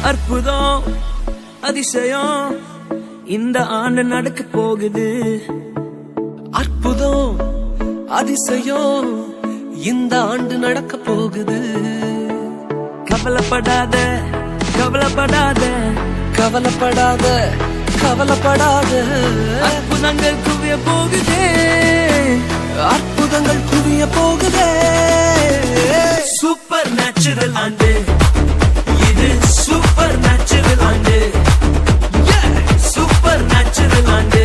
அற்புதம் அதிசயம் இந்த ஆண்டு நடக்க போகுது. அற்புதம் அதிசயம் இந்த ஆண்டு நடக்க போகுது. கவலைப்படாத கவலைப்படாத கவலைப்படாத கவலைப்படாத அற்புதங்கள் குவிய போகுதே, அற்புதங்கள் குவிய போகுதே. சூப்பர் நேச்சுரல் ஆண்டு இது, சூப்பர் நேச்சுரல் ஆண்டு, சூப்பர் நேச்சுரல் ஆண்டு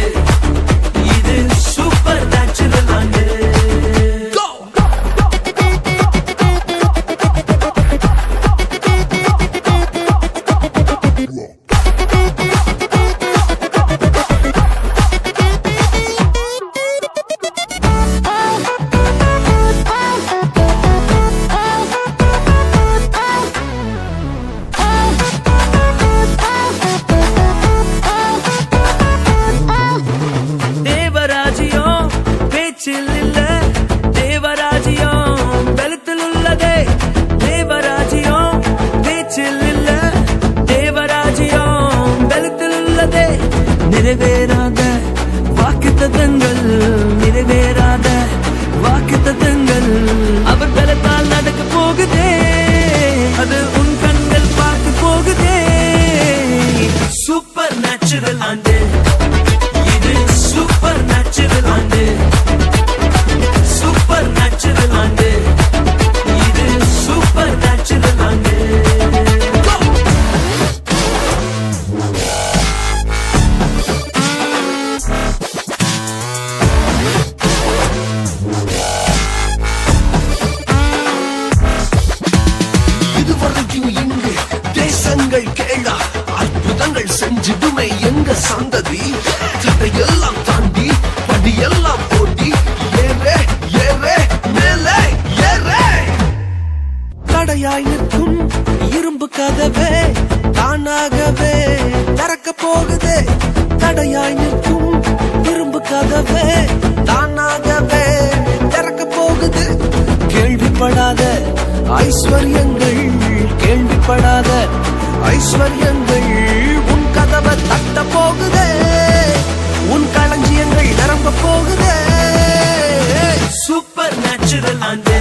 இது, சூப்பர் நேச்சுரல் ஆண்டு. நிறைவேறாத வாக்குத்தத்தங்கள், நிறைவேறாத வாக்குத்தத்தங்கள் அவர் பலத்தால் நடக்க போகுதே, அது உன் கண்கள் பார்த்து போகுதே. சூப்பர் நேச்சுரல் ஆண்டு இது, சூப்பர் நேச்சுரல் ஆண்டு, சூப்பர் நேச்சுரல் ஆண்டு இது, சூப்பர் நேச்சுரல் ஆண்டு. கேளா அற்புதங்கள் செஞ்சிடுமே எங்க சந்ததி. தடையெல்லாம் தாண்டி படியெல்லாம் போட்டி ஏறே ஏறே மேலே ஏறே. தடையாய் நிற்கும் இரும்பு கதவே தானாகவே திறக்க போகுதே. தடையாய் நிற்கும் இரும்பு கதவே தானாகவே திறக்க போகுது. கேள்விப்படாத ஐஸ்வர்யங்கள், கேள்விப்படாத ஐஸ்வர்யங்கள் உன் கதவை தட்ட போகுதே, உன் களஞ்சியங்கள் நிரம்ப போகுதே. சூப்பர் நேச்சுரல் ஆண்டு